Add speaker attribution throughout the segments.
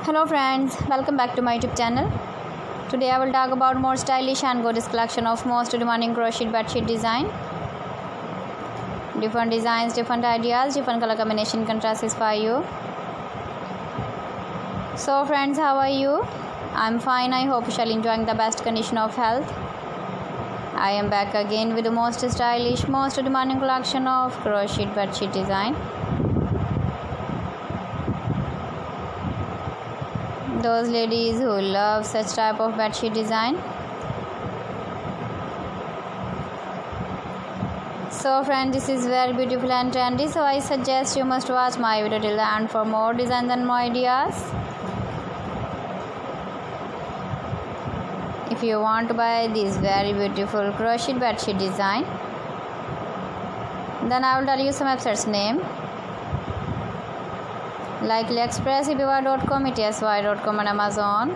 Speaker 1: Hello friends, welcome back to my YouTube channel. Today I will talk about more stylish and gorgeous collection of most demanding crochet bedsheet design. Different designs, different ideas, different color combination can satisfy you. So friends, how are you? I'm fine. I hope you shall enjoying the best condition of health. I am back again with the most stylish, most demanding collection of crochet bedsheet design. Those ladies who love such type of bedsheet design. So friends, this is very beautiful and trendy, so I suggest you must watch my video till the end for more designs and more ideas. If you want to buy this very beautiful crochet bedsheet design, then I will tell you some websites name like AliExpress, eBay.com, etsy.com and Amazon.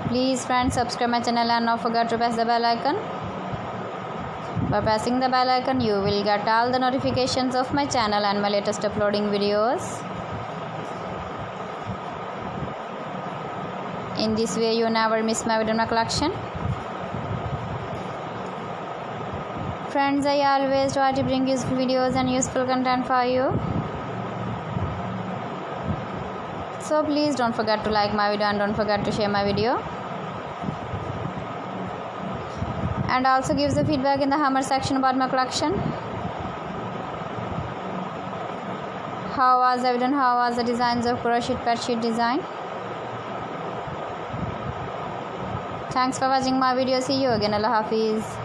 Speaker 1: Please friends, subscribe my channel and don't forget to press the bell icon. By pressing the bell icon, you will get all the notifications of my channel and my latest uploading videos. In this way, you never miss my video in my collection. Friends, I always try to bring useful videos and useful content for you. So please don't forget to like my video and don't forget to share my video. And also give the feedback in the hammer section about my collection. How was the video and how was the designs of crochet bedsheet design? Thanks for watching my video. See you again. Allah Hafiz.